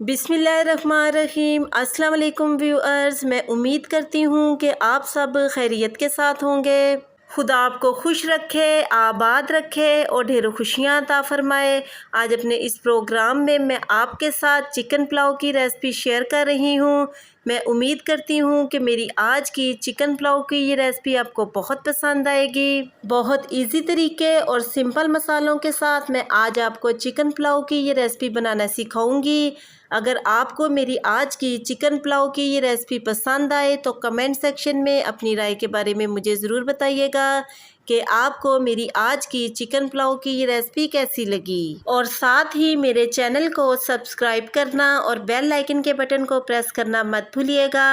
बिस्मिल्लाहिर्रहमानिर्रहीम। अस्सलाम वालेकुम व्यूअर्स, मैं उम्मीद करती हूँ कि आप सब खैरियत के साथ होंगे। खुदा आपको खुश रखे, आबाद रखे और ढेरों खुशियाँ अता फरमाए। आज अपने इस प्रोग्राम में मैं आपके साथ चिकन पुलाव की रेसिपी शेयर कर रही हूँ। मैं उम्मीद करती हूँ कि मेरी आज की चिकन पुलाव की ये रेसिपी आपको बहुत पसंद आएगी। बहुत इजी तरीके और सिंपल मसालों के साथ मैं आज आपको चिकन पुलाव की ये रेसिपी बनाना सिखाऊंगी। अगर आपको मेरी आज की चिकन पुलाव की ये रेसिपी पसंद आए तो कमेंट सेक्शन में अपनी राय के बारे में मुझे ज़रूर बताइएगा कि आपको मेरी आज की चिकन पुलाव की ये रेसिपी कैसी लगी। और साथ ही मेरे चैनल को सब्सक्राइब करना और बेल आइकन के बटन को प्रेस करना मत भूलिएगा।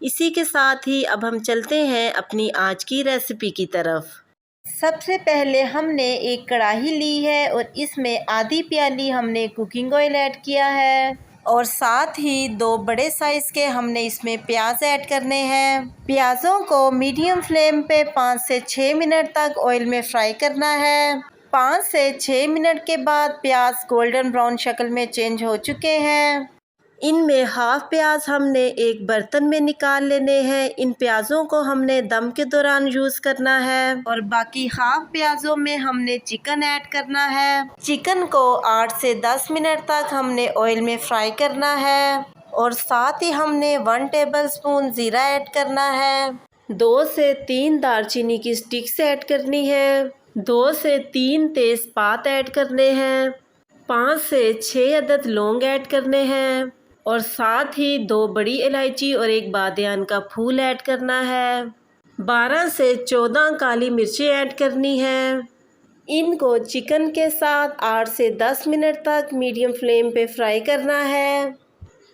इसी के साथ ही अब हम चलते हैं अपनी आज की रेसिपी की तरफ। सबसे पहले हमने एक कढ़ाई ली है और इसमें आधी प्याली हमने कुकिंग ऑयल ऐड किया है और साथ ही 2 बड़े साइज़ के हमने इसमें प्याज ऐड करने हैं। प्याज़ों को मीडियम फ्लेम पे 5 से 6 मिनट तक ऑयल में फ्राई करना है। 5 से 6 मिनट के बाद प्याज गोल्डन ब्राउन शक्ल में चेंज हो चुके हैं। इनमें हाफ प्याज हमने एक बर्तन में निकाल लेने हैं। इन प्याज़ों को हमने दम के दौरान यूज़ करना है और बाकी हाफ प्याज़ों में हमने चिकन ऐड करना है। चिकन को 8 से 10 मिनट तक हमने ऑयल में फ्राई करना है और साथ ही हमने 1 टेबलस्पून ज़ीरा ऐड करना है। 2 से 3 दालचीनी की स्टिक्स ऐड करनी है। 2 से 3 तेज़पात ऐड करने हैं। 5 से 6 अदद लौंग ऐड करने हैं और साथ ही 2 बड़ी इलायची और 1 बादियान का फूल ऐड करना है। 12 से 14 काली मिर्चें ऐड करनी है। इनको चिकन के साथ 8 से 10 मिनट तक मीडियम फ्लेम पे फ्राई करना है।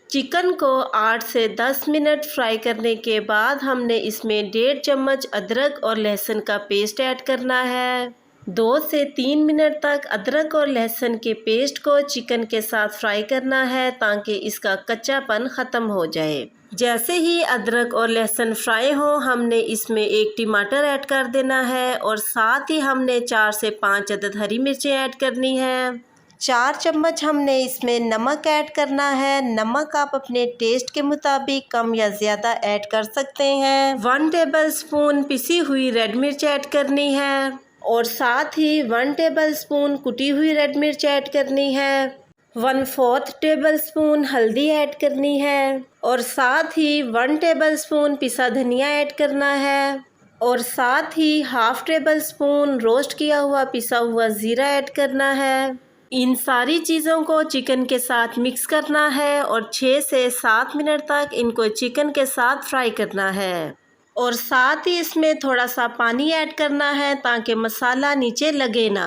चिकन को 8 से 10 मिनट फ्राई करने के बाद हमने इसमें 1.5 चम्मच अदरक और लहसुन का पेस्ट ऐड करना है। 2 से 3 मिनट तक अदरक और लहसुन के पेस्ट को चिकन के साथ फ्राई करना है ताकि इसका कच्चापन ख़त्म हो जाए। जैसे ही अदरक और लहसुन फ्राई हो हमने इसमें 1 टमाटर ऐड कर देना है और साथ ही हमने 4 से 5 अदद हरी मिर्चें ऐड करनी है। 4 चम्मच हमने इसमें नमक ऐड करना है। नमक आप अपने टेस्ट के मुताबिक कम या ज़्यादा ऐड कर सकते हैं। 1 टेबलस्पून पिसी हुई रेड मिर्च ऐड करनी है और साथ ही 1 टेबलस्पून कुटी हुई रेड मिर्च ऐड करनी है। 1/4 टेबलस्पून हल्दी ऐड करनी है और साथ ही 1 टेबलस्पून पिसा धनिया ऐड करना है और साथ ही हाफ टेबलस्पून रोस्ट किया हुआ पिसा हुआ ज़ीरा ऐड करना है। इन सारी चीज़ों को चिकन के साथ मिक्स करना है और 6 से 7 मिनट तक इनको चिकन के साथ फ्राई करना है और साथ ही इसमें थोड़ा सा पानी ऐड करना है ताकि मसाला नीचे लगे ना।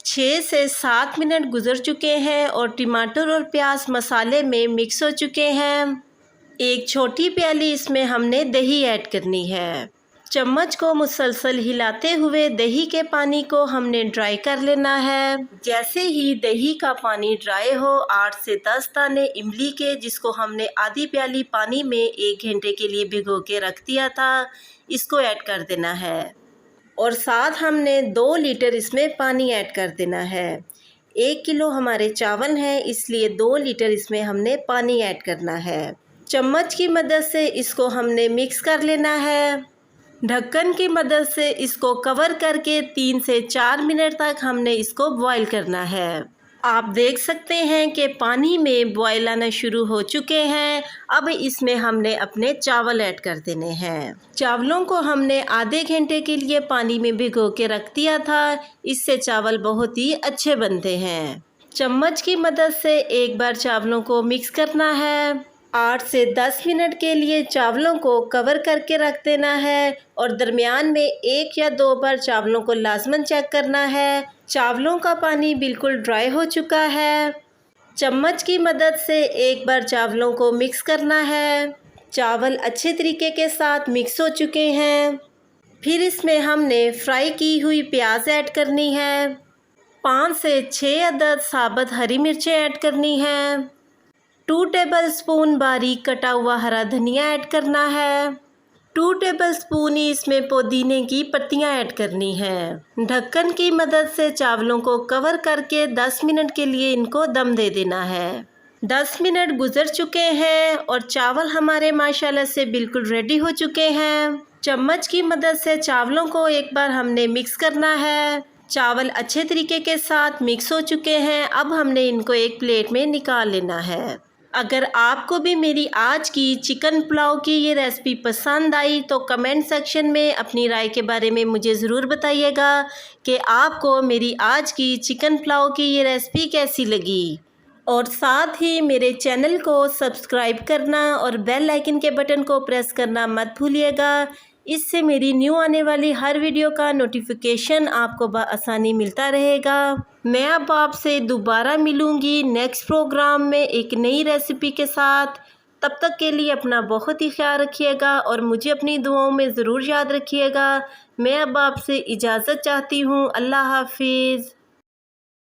6 से 7 मिनट गुजर चुके हैं और टमाटर और प्याज मसाले में मिक्स हो चुके हैं। एक छोटी प्याली इसमें हमने दही ऐड करनी है। चम्मच को मुसलसल हिलाते हुए दही के पानी को हमने ड्राई कर लेना है। जैसे ही दही का पानी ड्राई हो 8 से 10 दाने इमली के, जिसको हमने आधी प्याली पानी में 1 घंटे के लिए भिगो के रख दिया था, इसको ऐड कर देना है और साथ हमने 2 लीटर इसमें पानी ऐड कर देना है। 1 किलो हमारे चावल हैं इसलिए 2 लीटर इसमें हमने पानी ऐड करना है। चम्मच की मदद से इसको हमने मिक्स कर लेना है। ढक्कन की मदद से इसको कवर करके 3 से 4 मिनट तक हमने इसको बॉईल करना है। आप देख सकते हैं कि पानी में बॉईल आना शुरू हो चुके हैं। अब इसमें हमने अपने चावल ऐड कर देने हैं। चावलों को हमने आधे घंटे के लिए पानी में भिगो के रख दिया था, इससे चावल बहुत ही अच्छे बनते हैं। चम्मच की मदद से एक बार चावलों को मिक्स करना है। 8 से 10 मिनट के लिए चावलों को कवर करके रख देना है और दरमियान में 1 या 2 बार चावलों को लाजमन चेक करना है। चावलों का पानी बिल्कुल ड्राई हो चुका है। चम्मच की मदद से एक बार चावलों को मिक्स करना है। चावल अच्छे तरीके के साथ मिक्स हो चुके हैं। फिर इसमें हमने फ्राई की हुई प्याज ऐड करनी है। 5 से 6 अदद साबुत हरी मिर्चें ऐड करनी है। 2 टेबलस्पून बारीक कटा हुआ हरा धनिया ऐड करना है। 2 टेबलस्पून ही इसमें पुदीने की पत्तियां ऐड करनी है। ढक्कन की मदद से चावलों को कवर करके 10 मिनट के लिए इनको दम दे देना है। 10 मिनट गुजर चुके हैं और चावल हमारे माशाल्लाह से बिल्कुल रेडी हो चुके हैं। चम्मच की मदद से चावलों को एक बार हमने मिक्स करना है। चावल अच्छे तरीके के साथ मिक्स हो चुके हैं। अब हमने इनको एक प्लेट में निकाल लेना है। अगर आपको भी मेरी आज की चिकन पुलाव की ये रेसिपी पसंद आई तो कमेंट सेक्शन में अपनी राय के बारे में मुझे ज़रूर बताइएगा कि आपको मेरी आज की चिकन पुलाव की ये रेसिपी कैसी लगी। और साथ ही मेरे चैनल को सब्सक्राइब करना और बेल आइकन के बटन को प्रेस करना मत भूलिएगा। इससे मेरी न्यू आने वाली हर वीडियो का नोटिफिकेशन आपको बआसानी मिलता रहेगा। मैं अब आपसे दोबारा मिलूँगी नेक्स्ट प्रोग्राम में एक नई रेसिपी के साथ। तब तक के लिए अपना बहुत ही ख्याल रखिएगा और मुझे अपनी दुआओं में ज़रूर याद रखिएगा। मैं अब आपसे इजाज़त चाहती हूँ। अल्लाह हाफिज़।